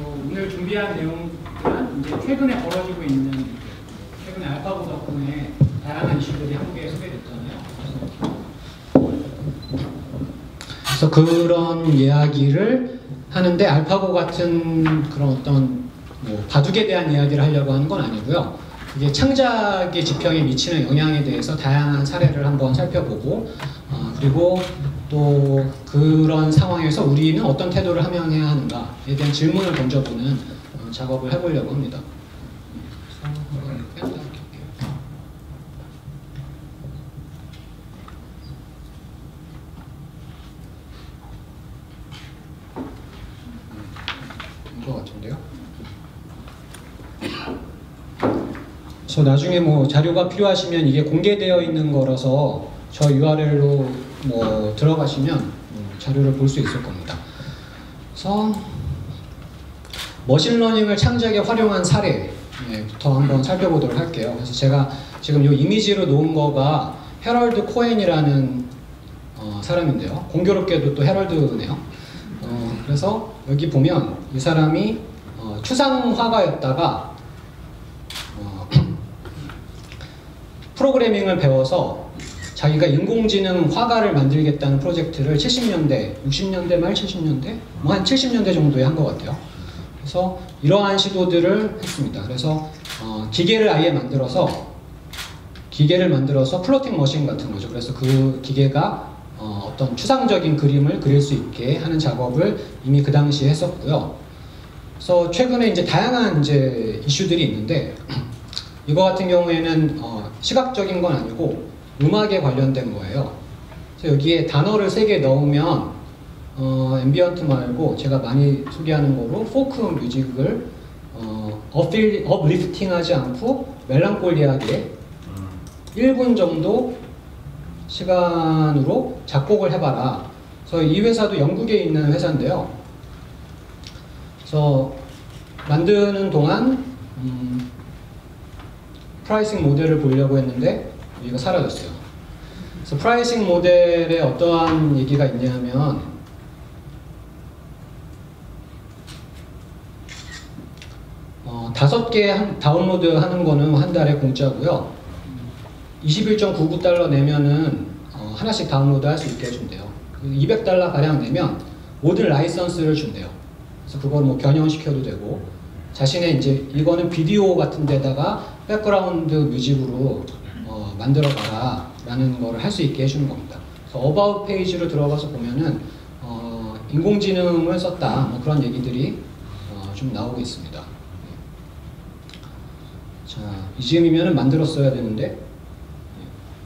오늘 준비한 내용들은 이제 최근에 벌어지고 있는, 최근에 알파고 덕분에 다양한 이슈들이 한국에 소개됐잖아요. 그래서 그런 이야기를 하는데 알파고 같은 그런 어떤 뭐 바둑에 대한 이야기를 하려고 하는 건 아니고요. 이게 창작의 지평에 미치는 영향에 대해서 다양한 사례를 한번 살펴보고 그리고 또 그런 상황에서 우리는 어떤 태도를 함양해야 하는가에 대한 질문을 던져보는 작업을 해보려고 합니다. 것 같은데요. 그래서 나중에 뭐 자료가 필요하시면 이게 공개되어 있는 거라서 저 URL로 뭐 들어가시면 자료를 볼 수 있을 겁니다. 그래서 머신러닝을 창작에 활용한 사례부터 한번 살펴보도록 할게요. 그래서 제가 지금 이 이미지로 놓은 거가 헤럴드 코엔이라는 사람인데요. 공교롭게도 또 헤럴드네요. 그래서 여기 보면 이 사람이 추상화가였다가 프로그래밍을 배워서 자기가 인공지능 화가를 만들겠다는 프로젝트를 70년대, 60년대 말 70년대? 뭐 한 70년대 정도에 한 것 같아요. 그래서 이러한 시도들을 했습니다. 그래서 기계를 아예 만들어서 플로팅 머신 같은 거죠. 그래서 그 기계가 어떤 추상적인 그림을 그릴 수 있게 하는 작업을 이미 그 당시에 했었고요. 그래서 최근에 이제 다양한 이제 이슈들이 있는데 이거 같은 경우에는 시각적인 건 아니고 음악에 관련된 거예요. 그래서 여기에 단어를 3개 넣으면 앰비언트 말고 제가 많이 소개하는 거로 포크 뮤직을 업리프팅하지 않고 멜랑콜리하게 1분 정도 시간으로 작곡을 해봐라. 그래서 이 회사도 영국에 있는 회사인데요. 그래서 만드는 동안 프라이싱 모델을 보려고 했는데 이거 사라졌어요. 그래서 프라이싱 모델에 어떠한 얘기가 있냐면 다섯 개 다운로드 하는 거는 한 달에 공짜고요. 21.99달러 내면은 하나씩 다운로드 할 수 있게 해준대요. 200달러 가량 내면 모든 라이선스를 준대요. 그래서 그걸 뭐 변형시켜도 되고 자신의 이제 이거는 비디오 같은 데다가 백그라운드 뮤직으로 만들어봐라 라는 거를 할 수 있게 해주는 겁니다. 그래서 어바웃 페이지로 들어가서 보면은 인공지능을 썼다 뭐 그런 얘기들이 좀 나오고 있습니다. 자, 이즈음이면은 만들었어야 되는데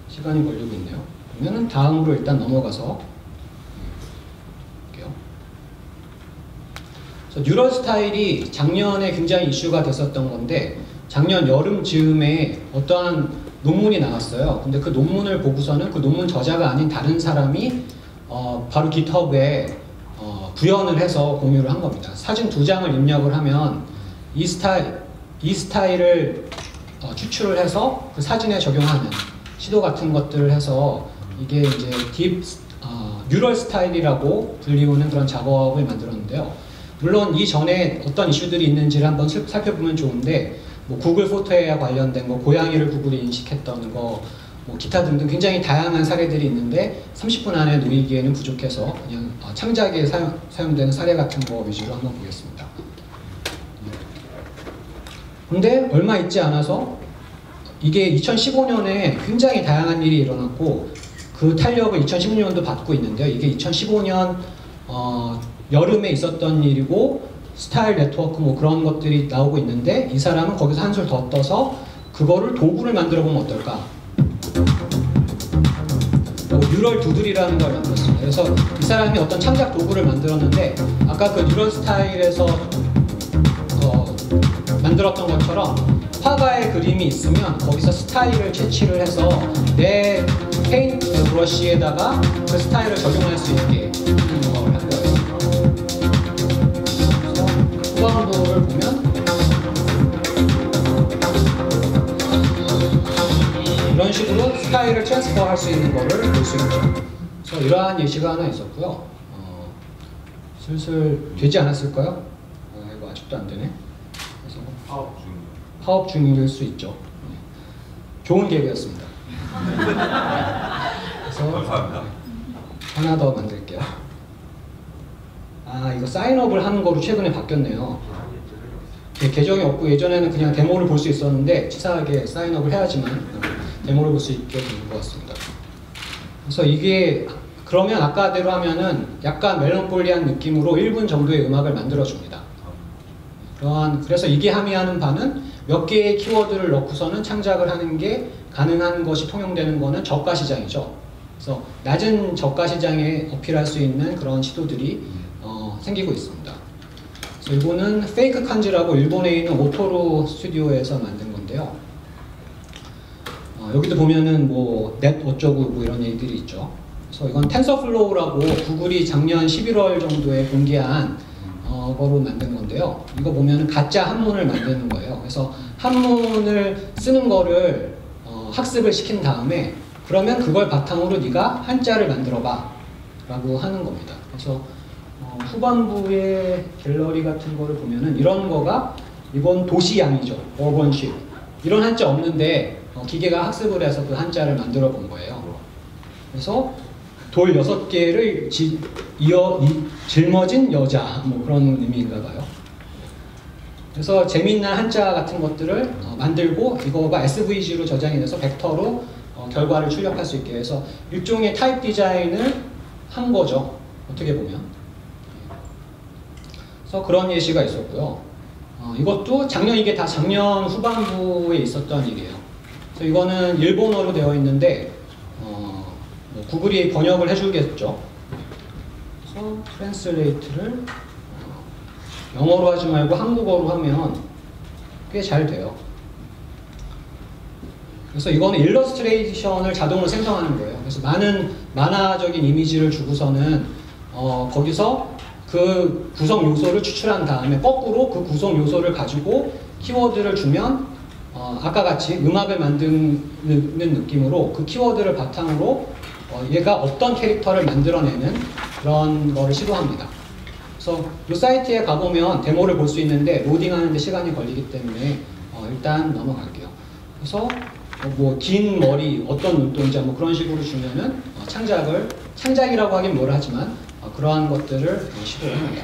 시간이 걸리고 있네요. 그러면은 다음으로 일단 넘어가서 볼게요. 그래서 뉴럴 스타일이 작년에 굉장히 이슈가 됐었던 건데 작년 여름 즈음에 어떠한 논문이 나왔어요. 근데 그 논문을 보고서는 그 논문 저자가 아닌 다른 사람이 바로 깃허브에 구현을 해서 공유를 한 겁니다. 사진 2장을 입력을 하면 이 스타일을 추출을 해서 그 사진에 적용하는 시도 같은 것들을 해서 이게 이제 뉴럴 스타일이라고 불리우는 그런 작업을 만들었는데요. 물론 이전에 어떤 이슈들이 있는지를 한번 살펴보면 좋은데 뭐 구글 포토에 관련된 거, 고양이를 구글이 인식했던 거, 뭐 기타 등등 굉장히 다양한 사례들이 있는데 30분 안에 놓이기에는 부족해서 그냥 창작에 사용되는 사례 같은 거 위주로 한번 보겠습니다. 근데 얼마 있지 않아서 이게 2015년에 굉장히 다양한 일이 일어났고 그 탄력을 2016년도 받고 있는데요. 이게 2015년 여름에 있었던 일이고 스타일 네트워크 뭐 그런 것들이 나오고 있는데 이 사람은 거기서 한술 더 떠서 그거를 도구를 만들어 보면 어떨까? 뉴럴 두들이라는 걸 만들었습니다. 그래서 이 사람이 어떤 창작 도구를 만들었는데 아까 그 뉴럴 스타일에서 만들었던 것처럼 화가의 그림이 있으면 거기서 스타일을 채취를 해서 내 페인트 브러쉬에다가 그 스타일을 적용할 수 있게 하는 작업을 한 거예요. 그래서 후반부를 보면 이런 식으로 스타일을 트랜스퍼 할 수 있는 거를 볼 수 있죠. 그래서 이러한 예시가 하나 있었고요. 슬슬 되지 않았을까요? 이거 아직 아직도 안 되네. 그래서 파업 중. 파업 중일 수 있죠. 네. 좋은 계획이었습니다. 그래서 감사합니다. 하나 더 만들게요. 아, 이거 사인업을 하는 거로 최근에 바뀌었네요. 네, 계정이 없고 예전에는 그냥 데모를 볼 수 있었는데 치사하게 사인업을 해야지만 데모를 볼 수 있게 된 것 같습니다. 그래서 이게 그러면 아까대로 하면은 약간 멜랑콜리한 느낌으로 1분 정도의 음악을 만들어줍니다. 그래서 이게 함의하는 바는 몇 개의 키워드를 넣고서는 창작을 하는 게 가능한 것이 통용되는 거는 저가 시장이죠. 그래서 낮은 저가 시장에 어필할 수 있는 그런 시도들이 생기고 있습니다. 그래서 이거는 페이크 칸즈라고 일본에 있는 오토로 스튜디오에서 만든 건데요. 여기도 보면은 뭐 넷 어쩌고 뭐 이런 얘기들이 있죠. 그래서 이건 텐서플로우라고 구글이 작년 11월 정도에 공개한 거로 만든 건데요. 이거 보면은 가짜 한문을 만드는 거예요. 그래서 한문을 쓰는 거를 학습을 시킨 다음에 그러면 그걸 바탕으로 네가 한자를 만들어봐 라고 하는 겁니다. 그래서 후반부의 갤러리 같은 거를 보면은 이런 거가 이건 도시양이죠. 어번십. 이런 한자 없는데 기계가 학습을 해서 그 한자를 만들어 본 거예요. 그래서 돌 6개를 짊어진 여자 뭐 그런 의미인가 봐요. 그래서 재미있는 한자 같은 것들을 만들고 이거가 SVG로 저장이 돼서 벡터로 결과를 출력할 수 있게 해서 일종의 타입 디자인을 한 거죠. 어떻게 보면. 그래서 그런 예시가 있었고요. 이것도 이게 다 작년 후반부에 있었던 일이에요. 그래서 이거는 일본어로 되어 있는데 구글이 번역을 해주겠죠. 그래서 트랜슬레이트를 영어로 하지 말고 한국어로 하면 꽤 잘 돼요. 그래서 이거는 일러스트레이션을 자동으로 생성하는 거예요. 그래서 많은 만화적인 이미지를 주고서는 거기서 그 구성 요소를 추출한 다음에 거꾸로 그 구성 요소를 가지고 키워드를 주면 아까 같이 음악을 만드는 느낌으로 그 키워드를 바탕으로 얘가 어떤 캐릭터를 만들어내는 그런 거를 시도합니다. 그래서 이 사이트에 가보면 데모를 볼 수 있는데 로딩하는데 시간이 걸리기 때문에 일단 넘어갈게요. 그래서 뭐 긴 머리, 어떤 눈동자 뭐 그런 식으로 주면은 창작이라고 하긴 뭐라 하지만 그러한 것들을 시도를 합니다.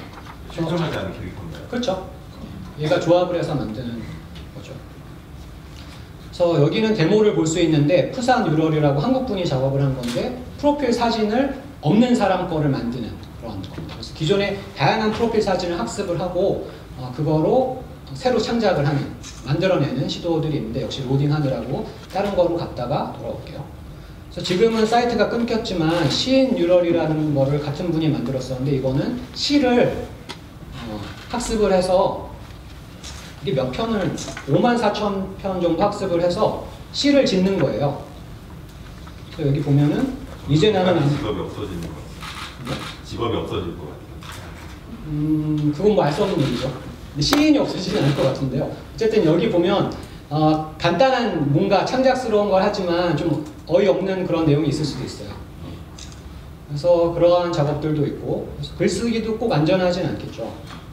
실존하지 않은 캐릭터인가요? 그렇죠. 얘가 조합을 해서 만드는 거죠. 그래서 여기는 데모를 볼 수 있는데 푸사 뉴럴이라고 한국분이 작업을 한 건데 프로필 사진을 없는 사람 거를 만드는 그런 겁니다. 그래서 기존에 다양한 프로필 사진을 학습을 하고 그거로 새로 창작을 하는, 만들어내는 시도들이 있는데 역시 로딩하느라고 다른 거로 갔다가 돌아올게요. 그래서 지금은 사이트가 끊겼지만 시인 뉴럴이라는 거를 같은 분이 만들었었는데 이거는 시를 학습을 해서 이게 몇 편을 54,000편 정도 학습을 해서 시를 짓는 거예요. 그래서 여기 보면은 이제 나는 직업이 없어지는 것 같아요. 직업이 없어질 것 같아요. 그건 뭐 알 수 없는 얘기죠. 근데 시인이 없어지진 않을 것 같은데요. 어쨌든 여기 보면 간단한 뭔가 창작스러운 걸 하지만 좀 어이없는 그런 내용이 있을 수도 있어요. 그래서 그러한 작업들도 있고 글쓰기도 꼭 안전하진 않겠죠.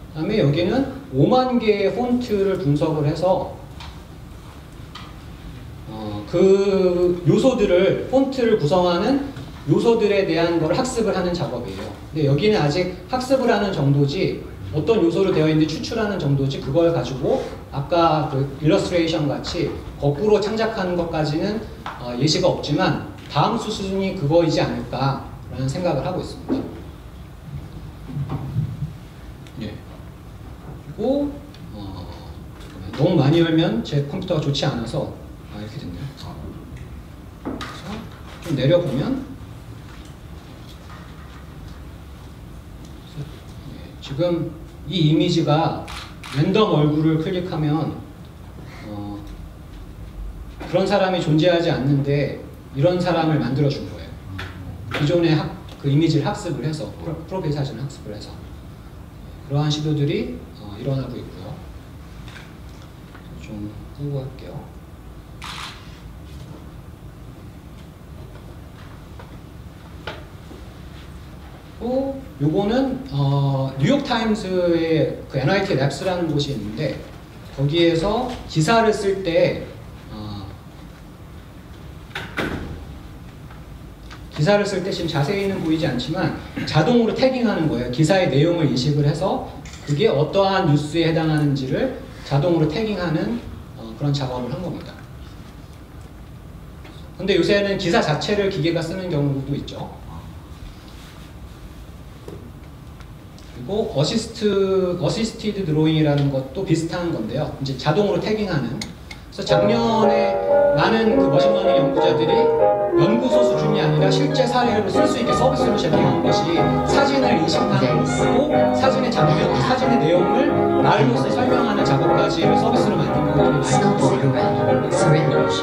그 다음에 여기는 5만 개의 폰트를 분석을 해서 그 요소들을, 폰트를 구성하는 요소들에 대한 걸 학습을 하는 작업이에요. 근데 여기는 아직 학습을 하는 정도지 어떤 요소로 되어 있는지 추출하는 정도지 그걸 가지고 아까 그 일러스트레이션 같이 거꾸로 창작하는 것까지는 예시가 없지만 다음 수준이 그거이지 않을까라는 생각을 하고 있습니다. 예. 그리고 너무 많이 열면 제 컴퓨터가 좋지 않아서 이렇게 됐네요. 그래서 좀 내려보면 지금 이 이미지가 랜덤 얼굴을 클릭하면 그런 사람이 존재하지 않는데 이런 사람을 만들어 준 거예요. 기존의 그 이미지를 학습을 해서 프로필 사진을 학습을 해서 그러한 시도들이 일어나고 있고요. 좀 끄고 할게요. 또 요거는 뉴욕 타임스의 그 NYT 랩스라는 곳이 있는데 거기에서 기사를 쓸 때 지금 자세히는 보이지 않지만 자동으로 태깅하는 거예요. 기사의 내용을 인식을 해서 그게 어떠한 뉴스에 해당하는지를 자동으로 태깅하는 그런 작업을 한 겁니다. 근데 요새는 기사 자체를 기계가 쓰는 경우도 있죠. 그리고 어시스티드 드로잉이라는 것도 비슷한 건데요. 이제 자동으로 태깅하는. 그래서 작년에 많은 그 머신러닝 연구자들이 연구소 수준이 아니라 실제 사례를 쓸 수 있게 서비스로 제공한 것이 사진을 인식하는 거고 사진의 장면, 사진의 내용을 말로써 설명하는 작업까지를 서비스로 만든 것들이 많이 있습니다.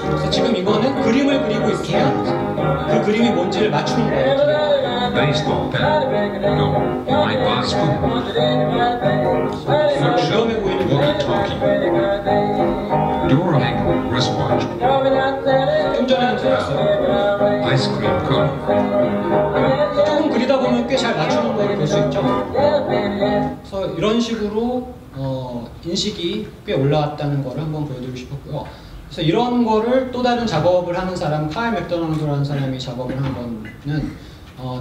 그래서 지금 이거는 그림을 그리고 있으면 그 그림이 뭔지를 맞추는 거예요. Baseball bat. No. Right by spoon. 위험해 보이는 Walkie-talkie. Door angle wristwatch. 좀 전에는 들었어요. Ice cream cone. 조금 그리다 보면 꽤 잘 맞추는 걸 볼 수 있죠. 그래서 이런 식으로 인식이 꽤 올라왔다는 거를 한번 보여드리고 싶었고요. 그래서 이런 거를 또 다른 작업을 하는 사람, 카일 맥도널드라는 사람이 작업을 한 거는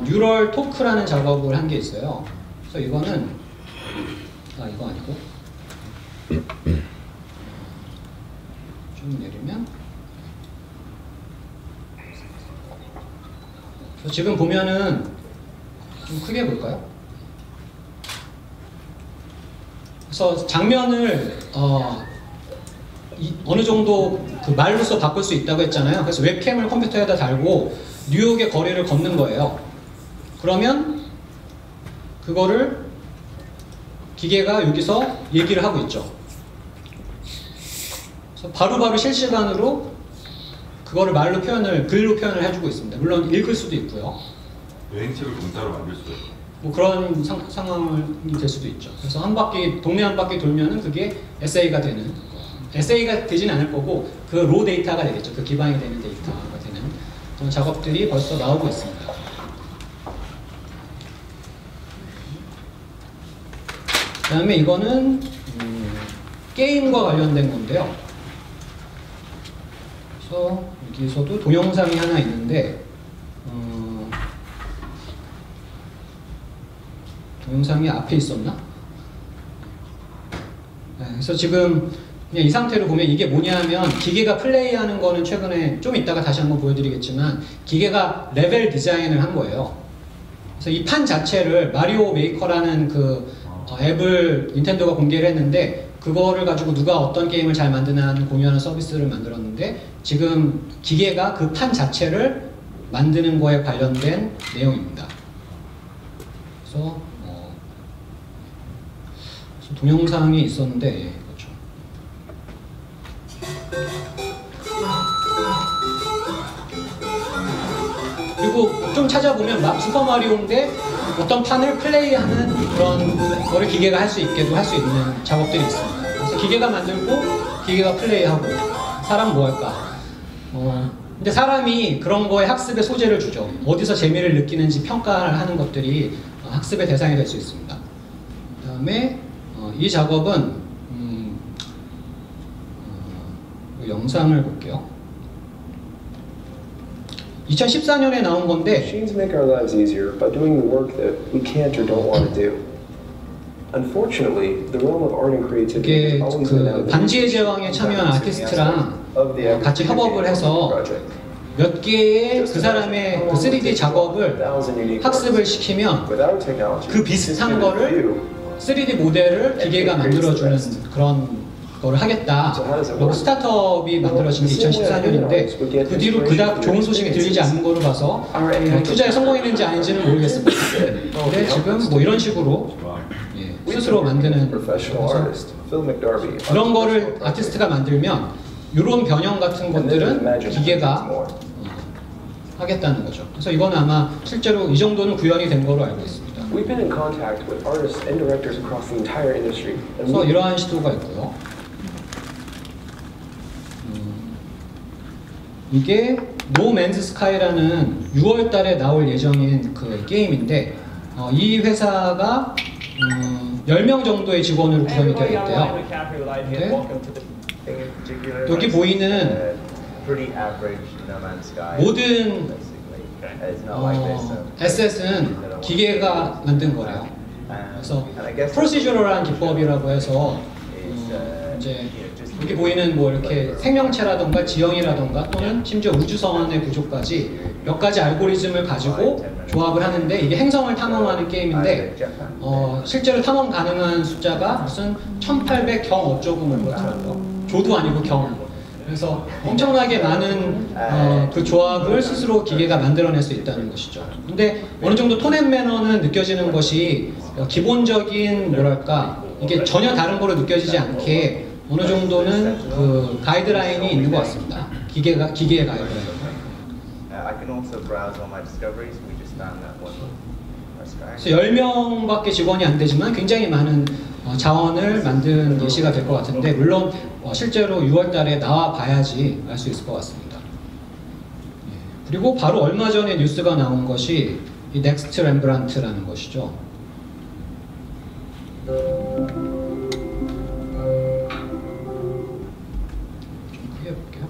뉴럴 토크라는 작업을 한 게 있어요. 그래서 이거는 이거 아니고 좀 내리면 그래서 지금 보면은 좀 크게 볼까요? 그래서 장면을 어느 정도 그 말로써 바꿀 수 있다고 했잖아요. 그래서 웹캠을 컴퓨터에다 달고 뉴욕의 거리를 걷는 거예요. 그러면 그거를 기계가 여기서 얘기를 하고 있죠. 그래서 바로바로 실시간으로 그거를 글로 표현을 해주고 있습니다. 물론 읽을 수도 있고요. 여행책을 문자로 만들 수도 있고. 뭐 그런 상황이 될 수도 있죠. 그래서 동네 한 바퀴 돌면은 그게 에세이가 되는, 에세이가 되진 않을 거고 그 로 데이터가 되겠죠. 그 기반이 되는 데이터가 되는 그런 작업들이 벌써 나오고 있습니다. 그 다음에 이거는 게임과 관련된 건데요. 그래서 여기서도 동영상이 하나 있는데 동영상이 앞에 있었나? 네, 그래서 지금 그냥 이 상태로 보면 이게 뭐냐면 기계가 플레이하는 거는 최근에 좀 이따가 다시 한번 보여드리겠지만 기계가 레벨 디자인을 한 거예요. 그래서 이 판 자체를 마리오 메이커라는 그 앱을 닌텐도가 공개를 했는데 그거를 가지고 누가 어떤 게임을 잘 만드나 하는 공유하는 서비스를 만들었는데 지금 기계가 그 판 자체를 만드는 거에 관련된 내용입니다. 그래서 동영상이 있었는데 그렇죠. 그리고 좀 찾아보면 슈퍼마리오인데 어떤 판을 플레이하는 그런 거를 기계가 할 수 있게도 할 수 있는 작업들이 있습니다. 그래서 기계가 만들고 기계가 플레이하고 사람 뭐 할까? 근데 사람이 그런 거에 학습의 소재를 주죠. 어디서 재미를 느끼는지 평가하는 것들이 학습의 대상이 될 수 있습니다. 그 다음에 이 작업은 영상을 볼게요. 2014년에 나온 건데 Machines make our lives easier by doing the work that we can't or don't want to do. Unfortunately, the realm of art and creativity 이게 has always been out 그 반지의 제왕에 참여한 아티스트랑 같이 협업을 해서 몇 개의 그 사람의 그 3D 작업을 학습을 시키면 그 비슷한 거를 3D 모델을 기계가 만들어주는 그런 거를 하겠다. 그리고 스타트업이 만들어진 게 2014년인데 그 뒤로 그닥 좋은 소식이 들리지 않는 거로 봐서 투자에 성공했는지 아닌지는 모르겠습니다. 근데 지금 뭐 이런 식으로 스스로 만드는 그런 거를 아티스트가 만들면 이런 변형 같은 것들은 기계가 하겠다는 거죠. 그래서 이건 아마 실제로 이 정도는 구현이 된 거로 알고 있습니다. We've been in contact with artists and directors across the entire industry. 그래서 이러한 시도가 있고요. 이게 No Man's Sky라는 6월 달에 나올 예정인 그 게임인데 이 회사가 10명 정도의 직원으로 구성이 되어 있대요. 네. 여기 보이는 모든 에셋은 기계가 만든 거래요. 그래서 프로시저럴한 기법이라고 해서 이제 여기 보이는 뭐 이렇게 생명체라던가 지형이라던가 또는 심지어 우주선의 구조까지 몇 가지 알고리즘을 가지고 조합을 하는데 이게 행성을 탐험하는 게임인데 실제로 탐험 가능한 숫자가 무슨 1800 경 어쩌고 뭐 그렇더라고요. 조도 아니고 경. 그래서 엄청나게 많은 그 조합을 스스로 기계가 만들어낼 수 있다는 것이죠. 근데 어느 정도 톤 앤 매너는 느껴지는 것이 기본적인 뭐랄까 이게 전혀 다른 거로 느껴지지 않게 어느 정도는 그 가이드라인이 있는 것 같습니다. 기계의 가이드라인. 그래서 10명밖에 직원이 안 되지만 굉장히 많은 자원을 만든 예시가 될 것 같은데 물론 실제로 6월 달에 나와 봐야지 알 수 있을 것 같습니다. 그리고 바로 얼마 전에 뉴스가 나온 것이 이 넥스트 렘브란트라는 것이죠. 좀 크게 해볼게요.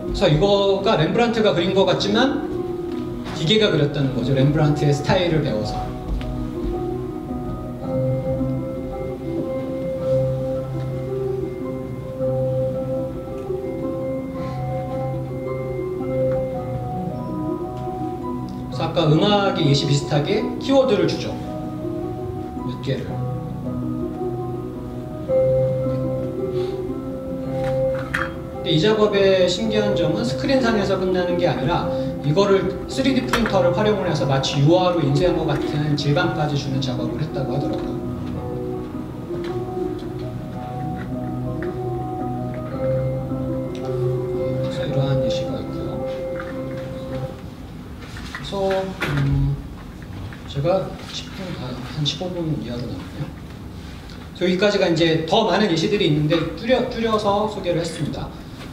그래서 이거가 렘브란트가 그린 것 같지만 기계가 그렸다는 거죠. 렘브란트의 스타일을 배워서. 그래서 아까 음악의 예시 비슷하게 키워드를 주죠. 몇 개를. 근데 이 작업의 신기한 점은 스크린상에서 끝나는 게 아니라 이거를 3D 프린터를 활용을 해서 마치 유화로 인쇄한 것 같은 질감까지 주는 작업을 했다고 하더라고요. 그래서 이러한 예시가 있고요. 그래서 제가 10분, 한 15분 이하로 남았네요. 여기까지가 이제 더 많은 예시들이 있는데 줄여서 소개를 했습니다.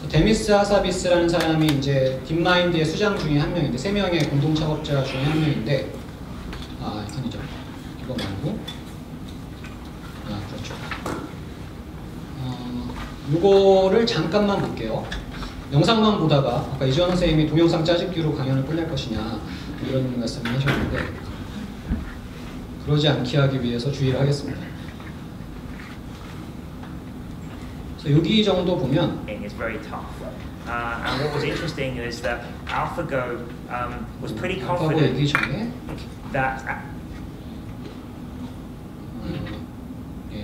데미스 하사비스라는 사람이 이제 딥마인드의 수장 중에 한 명인데 3명의 공동 작업자 중에 한 명인데 아니죠. 이거 말고 그렇죠. 이거를 잠깐만 볼게요. 영상만 보다가 아까 이주환 선생님이 동영상 짜집기로 강연을 끝낼 것이냐 이런 말씀을 하셨는데 그러지 않게 하기 위해서 주의를 하겠습니다. 여기 정도 보면 It's very tough. And what was interesting is that AlphaGo was pretty 아까고 confident 얘기 전에 that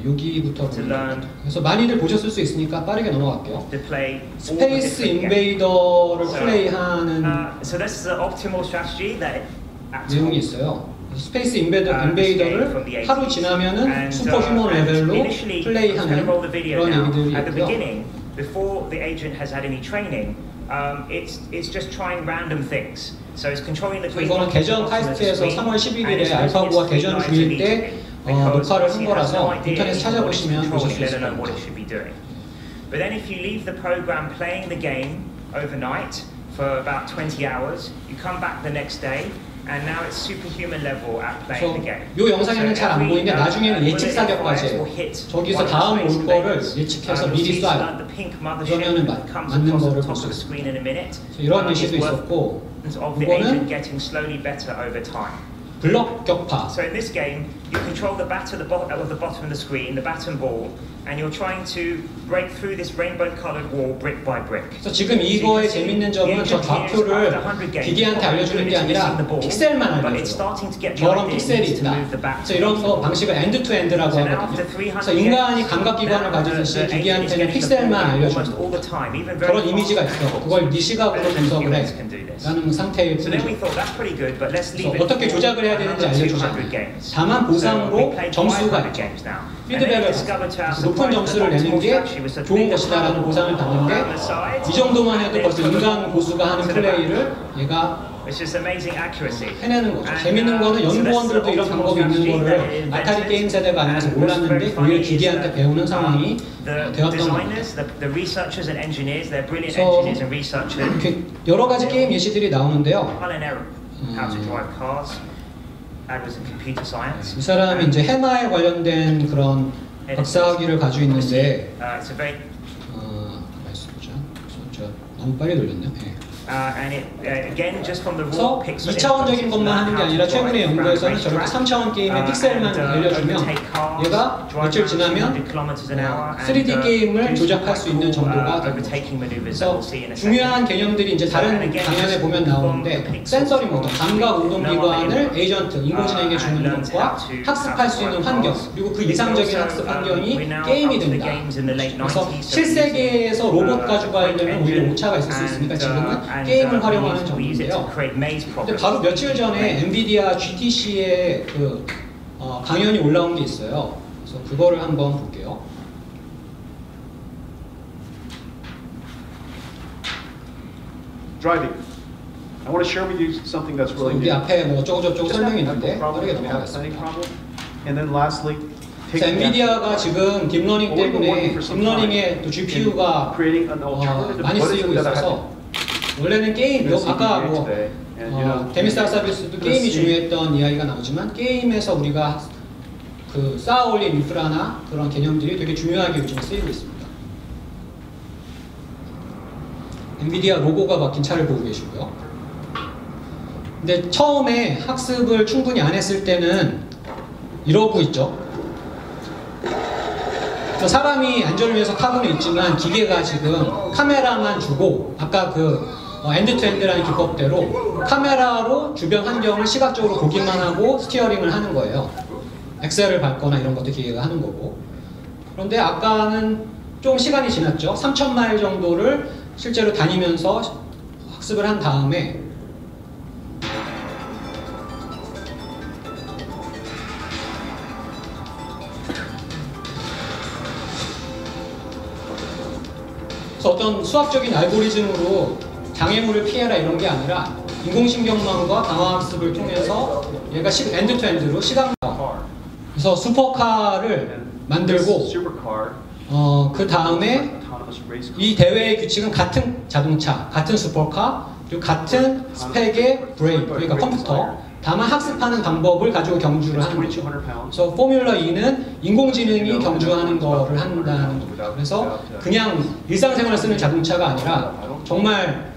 여기부터 to learn 그래서 많이들 보셨을 수 있으니까 빠르게 넘어갈게요. to play all the 스페이스 different 인베이더를 games. 플레이하는 So this is the optimal strategy that 내용이 있어요. 스페이스 인베이더를 하루 지나면은 슈퍼 휴먼 레벨로 플레이하는 그런 얘기들이 at the 있고요. beginning, before the agent has had any training, it's just trying random things. So it's controlling the 이거는 개전 카이스트에서 3월 11일에 알파고가 개전 중일 때 녹화를 한 거라서 인터넷 찾아보시면 보실 수 있을 겁니다. But then if you leave the program playing the game overnight for about 20 hours, you come back the next day. And now it's superhuman level at playing the game. 이 영상에는 잘 안 보이는데 나중에는 예측 사격까지 해요. 저기서 다음 올 거를 예측해서 미리 쏴요. 그러면은 맞는 거를 볼 수 있습니다. 이런 예시도 있었고 이거는 블럭 격파. So in this game, you control the bat at the bottom of the screen, the bat and ball, and you're trying to break through this rainbow-colored wall brick by brick. 그래서 지금 이거의 재밌는 점은 저 좌표를 기계한테 알려주는 게 아니라 픽셀만 알려줘요. 저런 픽셀이 있다. 그래서 이런 거 방식을 엔드-투-엔드라고 하거든요. 그래서 인간이 감각기관을 가지듯이 기계한테는 픽셀만 알려주는 저런 이미지가 있어. 그걸 네 시각으로 분석을 해. 라는 상태의 뿐이죠. 어떻게 조작을 해야 되는지 알려주지 않아요. 다만 보상으로 점수가 있죠. 피드백을 받아요. 높은 점수를 내는 게 좋은 것이다라는 보상을 받는데 이 정도만 해도 벌써 인간 고수가 하는 플레이를 얘가 It's just amazing accuracy. 해내는 거죠. 재밌는 거는 연구원들도 이런 방법이 있는 거를 아타리 게임 세대가 아니라서 몰랐는데 그걸 기계한테 배우는 상황이 되었던 겁니다. The researchers and engineers, they're brilliant 그래서 engineers and researchers. 이렇게 여러 가지 게임 예시들이 나오는데요. Trial and error. How to drive cars. That was in computer science. 이 사람이 이제 해마에 관련된 그런 박사학위를 가지고 있는데 It's a very 말씀이죠. 저 너무 빨리 돌렸네요. 네. and it again just from the 그래서 raw pixel. 2차원적인 것만 하는 게 아니라 최근에 연구에서는 저렇게 3차원 게임의 픽셀만 알려주면 얘가 며칠 지나면 3D 게임을 조작할 수 있는 정도가 됩니다. 그래서 중요한 개념들이 이제 다른 강연에 보면 나오는데 센서리 모드, 감각 운동기관을 에이전트, 인공지능에게 주는 것과 학습할 수 있는 환경, 그리고 그 이상적인 학습 환경이 게임이 된다. 그래서 실세계에서 로봇 가지고 하려면 오히려 오차가 있을 수 있으니까 지금은 게임을 활용하는 정도인데요. 근데 바로 며칠 전에 엔비디아 GTC에 그 강연이 올라온 게 있어요. 그래서 그거를 한번 볼게요. Driving. I want to share with you something that's really 여기 new. 앞에 뭐 어쩌고저쩌고 Just 설명이 have 있는데 mental problem, 빠르게 you have a planning 넘어가겠습니다. problem. And then lastly, 자, 엔비디아가 지금 딥러닝 때문에 딥러닝의 또 GPU가 많이 쓰이고 있어서 원래는 게임, 아까 뭐 데미스타 서비스도 게임이 중요했던 이야기가 나오지만 게임에서 우리가 그 쌓아올린 인프라나 그런 개념들이 되게 중요하게 요즘 쓰이고 있습니다. 엔비디아 로고가 박힌 차를 보고 계시고요. 근데 처음에 학습을 충분히 안 했을 때는 이러고 있죠. 사람이 안전을 위해서 타고는 있지만 기계가 지금 카메라만 주고 아까 그 엔드-투-엔드라는 기법대로 카메라로 주변 환경을 시각적으로 보기만 하고 스티어링을 하는 거예요. 엑셀을 밟거나 이런 것도 기계가 하는 거고. 그런데 아까는 좀 시간이 지났죠. 3,000마일 정도를 실제로 다니면서 학습을 한 다음에 어떤 수학적인 알고리즘으로 장애물을 피해라 이런 게 아니라 인공신경망과 강화학습을 통해서 얘가 엔드-투-엔드로 시각 그래서 슈퍼카를 만들고 그 다음에 이 대회의 규칙은 같은 자동차, 같은 슈퍼카, 그리고 같은 스펙의 브레인, 그러니까 컴퓨터 다만 학습하는 방법을 가지고 경주를 하는 거죠. 그래서 포뮬러 2는 인공지능이 경주하는 거를 한다는 겁니다. 그래서 그냥 일상생활에 쓰는 자동차가 아니라 정말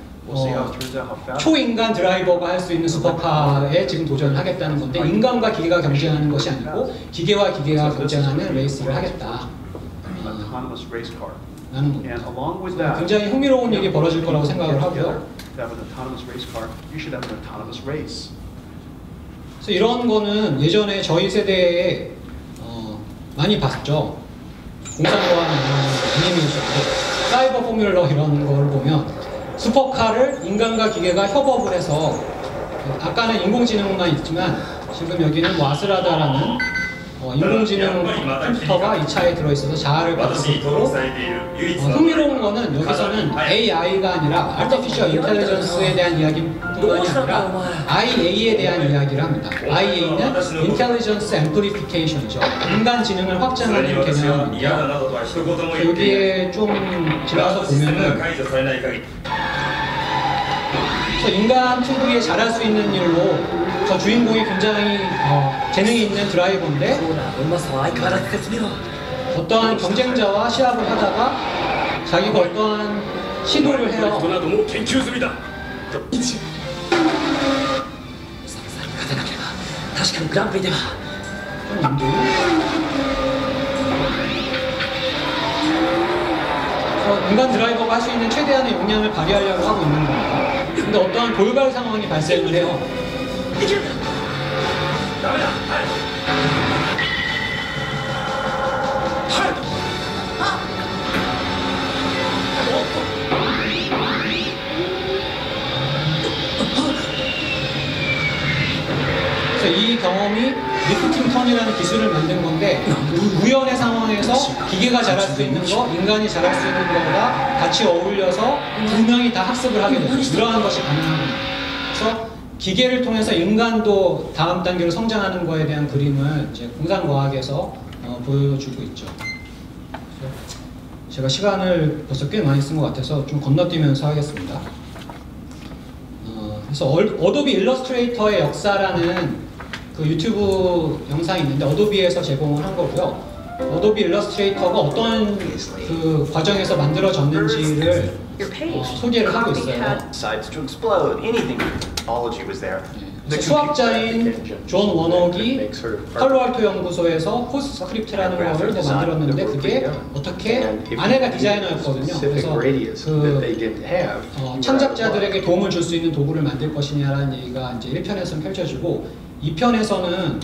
초인간 드라이버가 할 수 있는 슈퍼카에 지금 도전을 하겠다는 건데 인간과 기계가 경쟁하는 것이 아니고 기계와 기계가 경쟁하는 레이스를 하겠다. 라는 겁니다. 굉장히 흥미로운 일이 벌어질 거라고 생각을 하고요. 그래서 이런 거는 예전에 저희 세대에 많이 봤죠. 공상과학 애니메이션도 사이버 포뮬러 이런 걸 보면 슈퍼카를 인간과 기계가 협업을 해서 아까는 인공지능만 있지만 지금 여기는 와스라다라는 인공지능 컴퓨터가 이 차에 들어있어서 자아를 갖고 있고 흥미로운 거는 여기서는 AI가 아니라 Artificial Intelligence에 대한 이야기뿐만이 아니라 IA에 대한 이야기를 합니다. IA는 Intelligence Amplification이죠. 인간 지능을 확장하는 개념인데요. 여기에 좀 지나가서 보면은 인간 특유의 잘할 수 있는 일로 저 주인공이 굉장히 재능이 있는 드라이버인데 어떠한 경쟁자와 시합을 하다가 자기가 어떠한 시도를 해요. 인간 드라이버가 할 수 있는 최대한의 역량을 발휘하려고 하고 있는 겁니다. 근데 어떠한 돌발 상황이 발생을 해요. 그래서 이 경험이 리프팅 턴이라는 기술을 만든 건데 우연의 상황에서 기계가 잘할 수 있는 거, 인간이 잘할 수 있는 거가 같이 어울려서 두 명이 다 학습을 하게 되죠. 이러한 것이 가능합니다. 그래서 기계를 통해서 인간도 다음 단계로 성장하는 거에 대한 그림을 이제 공상과학에서 보여주고 있죠. 제가 시간을 벌써 꽤 많이 쓴 것 같아서 좀 건너뛰면서 하겠습니다. 그래서 어도비 일러스트레이터의 역사라는 그 유튜브 영상이 있는데 어도비에서 제공을 한 거고요. 어도비 일러스트레이터가 어떤 그 과정에서 만들어졌는지를 소개를 하고 있어요. Decides to explode. Anything. Technology was there. 수학자인 존 워녹이 팔로알토 연구소에서 포스트스크립트라는 거를 만들었는데 그게 어떻게 아내가 디자이너였거든요. 그래서 그 창작자들에게 도움을 줄 수 있는 도구를 만들 것이냐라는 얘기가 이제 1편에서는 펼쳐지고 2편에서는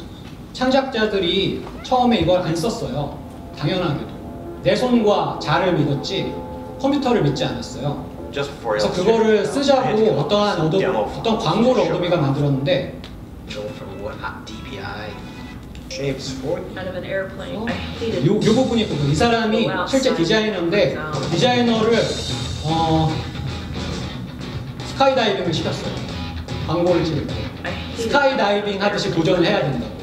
창작자들이 처음에 이걸 안 썼어요. 당연하게도 내 손과 자를 믿었지 컴퓨터를 믿지 않았어요. 그래서 그거를 쓰자고 어떤 광고를 어도비가 만들었는데 요 부분이 이 사람이 실제 디자이너인데 디자이너를 스카이다이빙을 시켰어요. 광고를 찍을 때 스카이다이빙 하듯이 도전을 해야 된다고.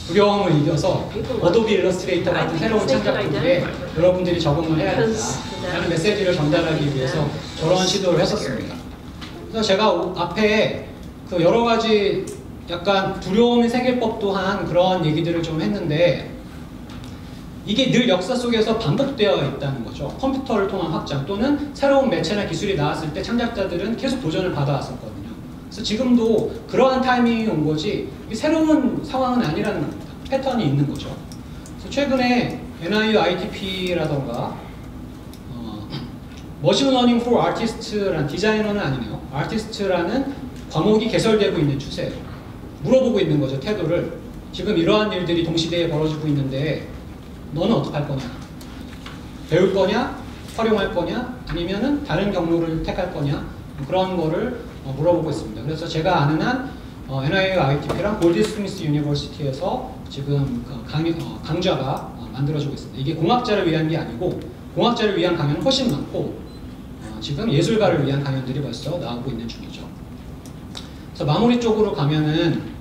두려움을 이겨서 어도비 일러스트레이터 같은 새로운 창작품에 여러분들이 적응을 해야 된다 라는 메시지를 전달하기 위해서 저런 시도를 했었습니다. 그래서 제가 앞에 그 여러 가지 약간 두려움이 생길 법도 한 그런 얘기들을 좀 했는데 이게 늘 역사 속에서 반복되어 있다는 거죠. 컴퓨터를 통한 확장 또는 새로운 매체나 기술이 나왔을 때 창작자들은 계속 도전을 받아왔었거든요. 그래서 지금도 그러한 타이밍이 온 거지 새로운 상황은 아니라는 겁니다. 패턴이 있는 거죠. 그래서 최근에 NIU ITP라던가 머신러닝 for Artist라는 디자이너는 아니네요. 아티스트라는 과목이 개설되고 있는 추세예요. 물어보고 있는 거죠. 태도를. 지금 이러한 일들이 동시대에 벌어지고 있는데 너는 어떻게 할 거냐? 배울 거냐? 활용할 거냐? 아니면은 다른 경로를 택할 거냐? 그런 거를 물어보고 있습니다. 그래서 제가 아는 한 NIU ITP랑 골드스미스 유니버시티에서 지금 강좌가 만들어지고 있습니다. 이게 공학자를 위한 게 아니고 공학자를 위한 강연은 훨씬 많고 지금 예술가를 위한 강연들이 벌써 나오고 있는 중이죠. 그래서 마무리 쪽으로 가면은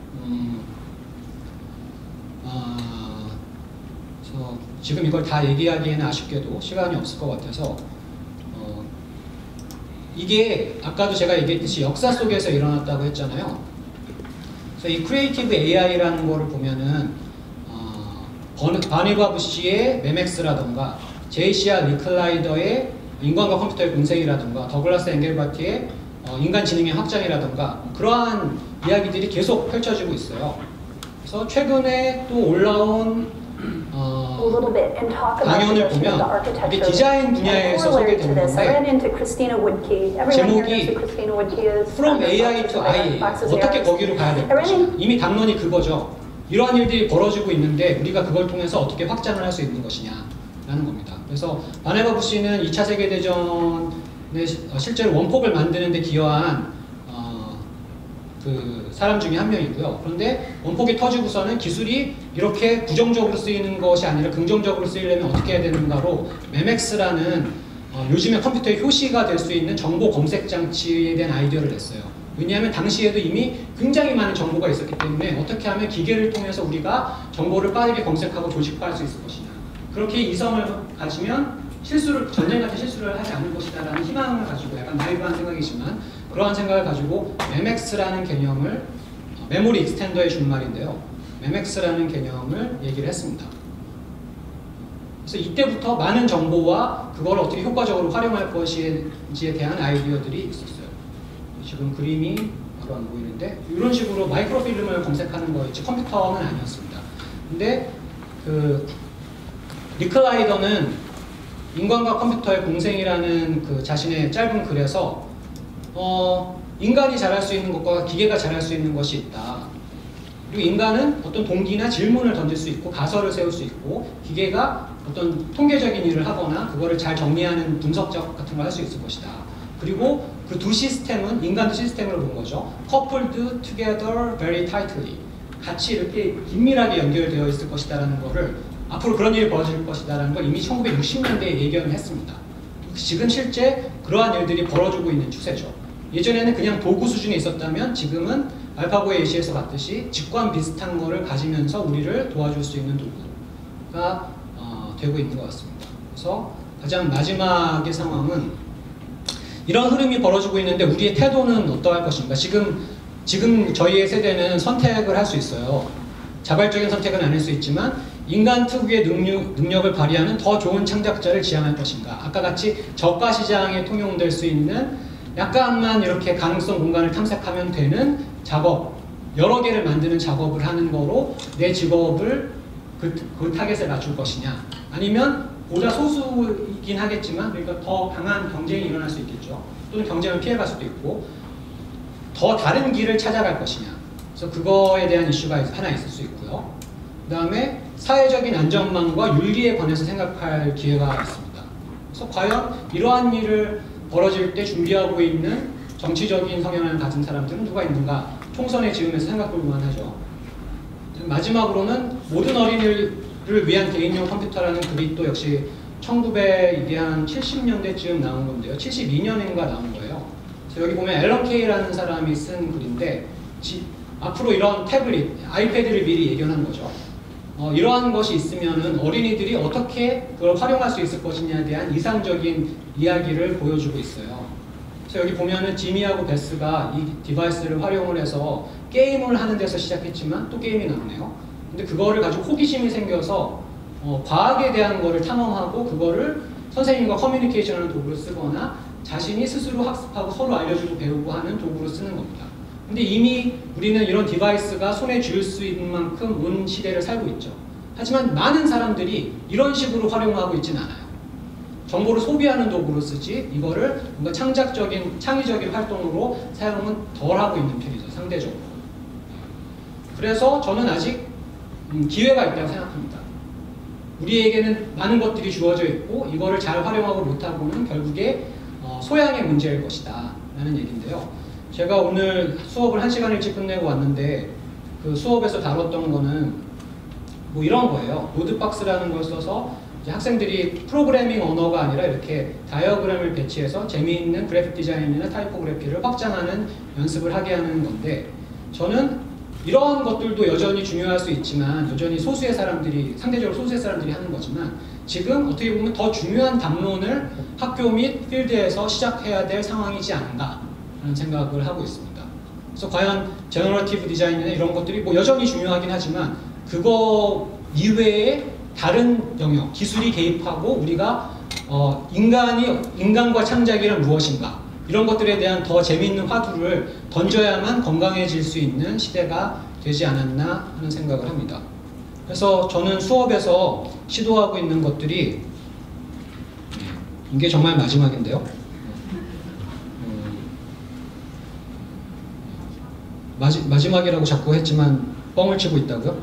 지금 이걸 다 얘기하기에는 아쉽게도 시간이 없을 것 같아서 이게 아까도 제가 얘기했듯이 역사 속에서 일어났다고 했잖아요. 그래서 이 크리에이티브 AI라는 거를 보면은 바니바 부시의 매맥스라던가 제이시아 리클라이더의 인간과 컴퓨터의 공생이라던가 더글라스 앵겔바티의 인간지능의 확장이라던가 그러한 이야기들이 계속 펼쳐지고 있어요. 그래서 최근에 또 올라온 강연을 보면 이게 디자인 분야에서 소개되는 건데 제목이 From AI to IA 어떻게 거기로 가야 될 것이냐 이미 담론이 그거죠. 이러한 일들이 벌어지고 있는데 우리가 그걸 통해서 어떻게 확장을 할 수 있는 것이냐 라는 겁니다. 그래서 바네바 부시는 2차 세계대전에 실제로 원폭을 만드는 데 기여한 그 사람 중에 한 명이고요. 그런데 원폭이 터지고서는 기술이 이렇게 부정적으로 쓰이는 것이 아니라 긍정적으로 쓰이려면 어떻게 해야 되는가로 매맥스라는 요즘에 컴퓨터의 효시가 될 수 있는 정보 검색 장치에 대한 아이디어를 냈어요. 왜냐하면 당시에도 이미 굉장히 많은 정보가 있었기 때문에 어떻게 하면 기계를 통해서 우리가 정보를 빠르게 검색하고 조직화할 수 있을 것이냐. 그렇게 이성을 가지면 전쟁 같은 실수를 하지 않을 것이다 라는 희망을 가지고 약간 나이브한 생각이지만 그러한 생각을 가지고 매맥스라는 개념을 메모리 익스텐더의 준말인데요. 매맥스라는 개념을 얘기를 했습니다. 그래서 이때부터 많은 정보와 그걸 어떻게 효과적으로 활용할 것인지에 대한 아이디어들이 있었어요. 지금 그림이 바로 안 보이는데 이런 식으로 마이크로필름을 검색하는 거였지 컴퓨터는 아니었습니다. 근데 그 리클라이더는 인간과 컴퓨터의 공생이라는 그 자신의 짧은 글에서 인간이 잘할 수 있는 것과 기계가 잘할 수 있는 것이 있다. 그리고 인간은 어떤 동기나 질문을 던질 수 있고 가설을 세울 수 있고 기계가 어떤 통계적인 일을 하거나 그거를 잘 정리하는 분석적 같은 걸 할 수 있을 것이다. 그리고 그 두 시스템은 인간도 시스템으로 본 거죠. coupled together very tightly. 같이 이렇게 긴밀하게 연결되어 있을 것이다라는 거를 앞으로 그런 일이 벌어질 것이다라는 걸 이미 1960년대에 예견을 했습니다. 지금 실제 그러한 일들이 벌어지고 있는 추세죠. 예전에는 그냥 도구 수준에 있었다면 지금은 알파고의 예시에서 봤듯이 직관 비슷한 거를 가지면서 우리를 도와줄 수 있는 도구가 되고 있는 것 같습니다. 그래서 가장 마지막의 상황은 이런 흐름이 벌어지고 있는데 우리의 태도는 어떠할 것인가. 지금 저희의 세대는 선택을 할 수 있어요. 자발적인 선택은 아닐 수 있지만 인간 특유의 능력을 발휘하는 더 좋은 창작자를 지향할 것인가. 아까 같이 저가 시장에 통용될 수 있는 약간만 이렇게 가능성 공간을 탐색하면 되는 작업, 여러 개를 만드는 작업을 하는 거로 내 직업을 그 타겟에 맞출 것이냐. 아니면 보다 소수이긴 하겠지만 그러니까 더 강한 경쟁이 일어날 수 있겠죠. 또는 경쟁을 피해갈 수도 있고 더 다른 길을 찾아갈 것이냐. 그래서 그거에 대한 이슈가 하나 있을 수 있고요. 그 다음에 사회적인 안전망과 윤리에 관해서 생각할 기회가 있습니다. 그래서 과연 이러한 일을 벌어질 때 준비하고 있는 정치적인 성향을 가진 사람들은 누가 있는가? 총선의 즈음에서 생각해볼만 하죠. 마지막으로는 모든 어린이를 위한 개인용 컴퓨터라는 글이 또 역시 1900 한 70년대쯤 나온 건데요. 72년인가 나온 거예요. 그래서 여기 보면 앨런 케이라는 사람이 쓴 글인데 앞으로 이런 태블릿, 아이패드를 미리 예견한 거죠. 이러한 것이 있으면은 어린이들이 어떻게 그걸 활용할 수 있을 것이냐에 대한 이상적인 이야기를 보여주고 있어요. 그래서 여기 보면은 지미하고 베스가 이 디바이스를 활용을 해서 게임을 하는 데서 시작했지만 또 게임이 나오네요. 근데 그거를 가지고 호기심이 생겨서 과학에 대한 거를 탐험하고 그거를 선생님과 커뮤니케이션하는 도구로 쓰거나 자신이 스스로 학습하고 서로 알려주고 배우고 하는 도구로 쓰는 겁니다. 근데 이미 우리는 이런 디바이스가 손에 쥘 수 있는 만큼 온 시대를 살고 있죠. 하지만 많은 사람들이 이런 식으로 활용하고 있진 않아요. 정보를 소비하는 도구로 쓰지 이거를 뭔가 창의적인 활동으로 사용은 덜 하고 있는 편이죠. 상대적으로. 그래서 저는 아직 기회가 있다고 생각합니다. 우리에게는 많은 것들이 주어져 있고 이거를 잘 활용하고 못하고는 결국에 소양의 문제일 것이다 라는 얘기인데요. 제가 오늘 수업을 1시간 일찍 끝내고 왔는데 그 수업에서 다뤘던 거는 뭐 이런 거예요. 로드박스라는 걸 써서 이제 학생들이 프로그래밍 언어가 아니라 이렇게 다이어그램을 배치해서 재미있는 그래픽 디자인이나 타이포그래피를 확장하는 연습을 하게 하는 건데 저는 이런 것들도 여전히 중요할 수 있지만 여전히 상대적으로 소수의 사람들이 하는 거지만 지금 어떻게 보면 더 중요한 담론을 학교 및 필드에서 시작해야 될 상황이지 않은가 라는 생각을 하고 있습니다. 그래서 과연 제너러티브 디자인이나 이런 것들이 뭐 여전히 중요하긴 하지만 그거 이외에 다른 영역, 기술이 개입하고 우리가 인간과 창작이란 무엇인가 이런 것들에 대한 더 재미있는 화두를 던져야만 건강해질 수 있는 시대가 되지 않았나 하는 생각을 합니다. 그래서 저는 수업에서 시도하고 있는 것들이 이게 정말 마지막인데요. 마지막이라고 자꾸 했지만 뻥을 치고 있다고요?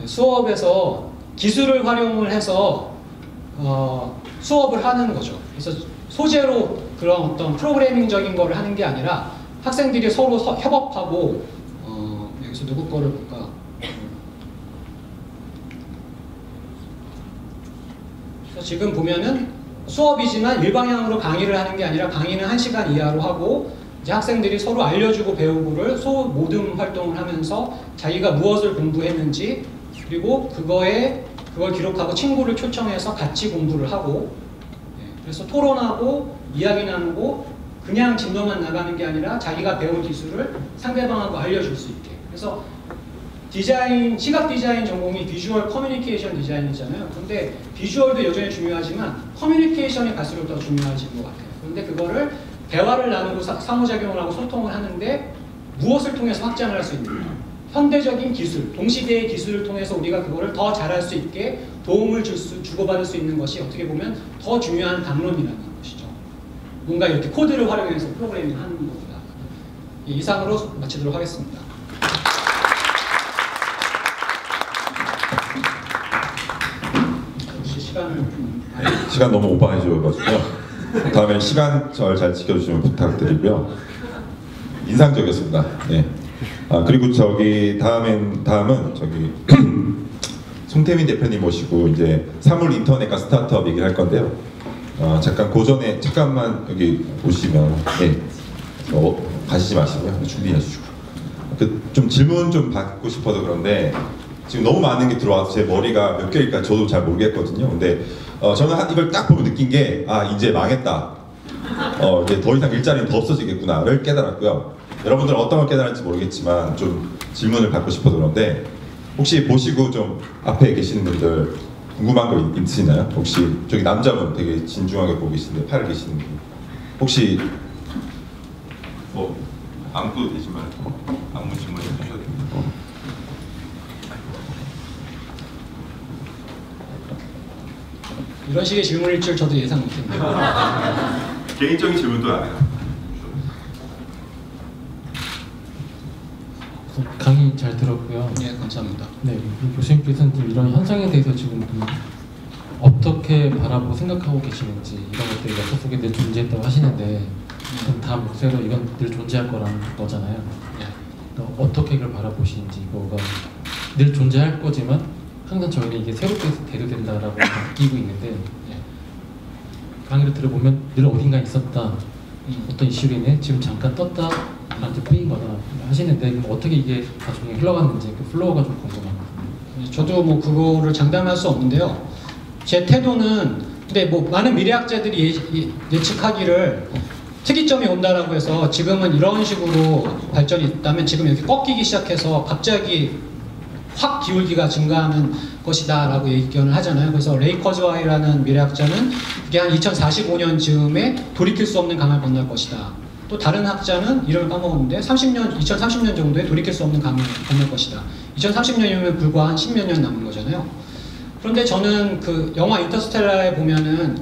수업에서 기술을 활용을 해서 수업을 하는 거죠. 그래서 소재로 그런 어떤 프로그래밍적인 거를 하는 게 아니라 학생들이 서로 협업하고 여기서 누구 거를 볼까? 그래서 지금 보면은 수업이지만 일방향으로 강의를 하는 게 아니라 강의는 1시간 이하로 하고 이제 학생들이 서로 알려주고 배우고를 모듬 활동을 하면서 자기가 무엇을 공부했는지 그리고 그걸 기록하고 친구를 초청해서 같이 공부를 하고 그래서 토론하고 이야기 나누고 그냥 진도만 나가는 게 아니라 자기가 배운 기술을 상대방하고 알려줄 수 있게. 그래서 시각 디자인 전공이 비주얼 커뮤니케이션 디자인이잖아요. 근데 비주얼도 여전히 중요하지만 커뮤니케이션이 갈수록 더 중요해진 것 같아요. 그런데 그거를 대화를 나누고 상호작용을 하고 소통을 하는데 무엇을 통해서 확장을 할 수 있는가? 현대적인 기술, 동시대의 기술을 통해서 우리가 그거를 더 잘할 수 있게 도움을 주고받을 수 있는 것이 어떻게 보면 더 중요한 담론이라는 것이죠. 뭔가 이렇게 코드를 활용해서 프로그래밍을 하는 겁니다. 이상으로 마치도록 하겠습니다. 혹시 시간 너무 오버해 줘가지고요. 다음에 시간 잘 지켜주시면 부탁드리고요. 인상적이었습니다. 예. 그리고 다음은 송태민 대표님 모시고 이제 사물 인터넷과 스타트업 얘기를 할 건데요. 잠깐만 여기 보시면 가시지 마시고요. 준비해 주시고. 좀 질문 좀 받고 싶어서 그런데 지금 너무 많은 게 들어와서 제 머리가 몇 개일까 저도 잘 모르겠거든요. 근데 저는 이걸 딱 보고 느낀 게 이제 망했다. 이제 더 이상 일자리는 더 없어지겠구나를 깨달았고요. 여러분들은 어떤 걸 깨달았는지 모르겠지만 좀 질문을 받고 싶어서 그런데 혹시 보시고 좀 앞에 계시는 분들 궁금한 거 있으시나요? 혹시 저기 남자분 되게 진중하게 보고 계시는데 팔 계시는 분 혹시 아무도 되지만 아무 질문 해주셔도 됩니다. 이런 식의 질문일 줄 저도 예상 못했네요. 개인적인 질문도 안 해요. 강의 잘 들었고요. 네, 감사합니다. 네, 교수님께서는 지금 이런 현상에 대해서 지금 어떻게 바라보고 생각하고 계시는지 이런 것들이 역사 속에 늘 존재했다고 하시는데 다 목소리로 이건 늘 존재할 거라는 거잖아요. 또 어떻게 이걸 바라보시는지 이거가 늘 존재할 거지만 항상 저희는 이게 새롭게 대두된다라고 느끼고 있는데 강의를 들어보면 늘 어딘가 있었다. 어떤 이슈로 인해 지금 잠깐 떴다. 나한테 뿌인 거다 하시는데 그럼 어떻게 이게 나중에 흘러갔는지 그 플로우가 좀 궁금합니다. 저도 뭐 그거를 장담할 수 없는데요. 제 태도는 근데 뭐 많은 미래학자들이 예측하기를 특이점이 온다라고 해서 지금은 이런 식으로 발전이 있다면 지금 이렇게 꺾이기 시작해서 갑자기 확 기울기가 증가하는 것이다라고 의견을 하잖아요. 그래서 레이 커즈와이라는 미래학자는 이게 한 2045년 즈음에 돌이킬 수 없는 강을 건널 것이다. 또 다른 학자는 이름을 까먹었는데 2030년 정도에 돌이킬 수 없는 강을 건널 것이다. 2030년이면 불과 한 10몇 년 남은 거잖아요. 그런데 저는 그 영화 인터스텔라에 보면은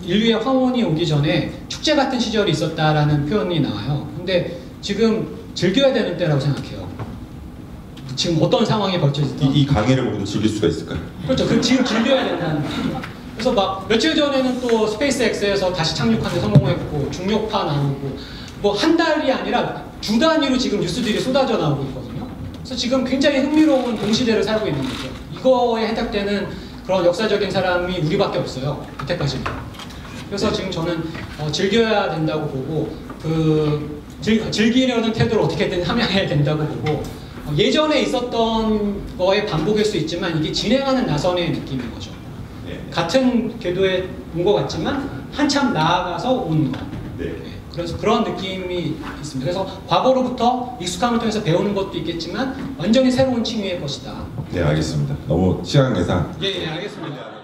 인류의 황혼이 오기 전에 축제 같은 시절이 있었다라는 표현이 나와요. 근데 지금 즐겨야 되는 때라고 생각해요. 지금 어떤 상황이 벌쳐지든 이 강의를 보고도 즐길 수가 있을까요? 그렇죠. 지금 즐겨야 된다는 거죠. 그래서 막 며칠 전에는 또 스페이스X에서 다시 착륙하는 데 성공했고 중력파 나오고 뭐 한 달이 아니라 주 단위로 지금 뉴스들이 쏟아져 나오고 있거든요. 그래서 지금 굉장히 흥미로운 동시대를 살고 있는 거죠. 이거에 해당되는 그런 역사적인 사람이 우리밖에 없어요. 그때까지는. 그래서 지금 저는 즐겨야 된다고 보고 즐기려는 태도를 어떻게든 함양해야 된다고 보고 예전에 있었던 거의 반복일 수 있지만 이게 진행하는 나선의 느낌인 거죠. 같은 궤도에 온 것 같지만 한참 나아가서 온 거. 그래서 그런 느낌이 있습니다. 그래서 과거로부터 익숙함을 통해서 배우는 것도 있겠지만 완전히 새로운 칭의의 것이다. 네, 알겠습니다. 너무 시간 예상. 예, 알겠습니다.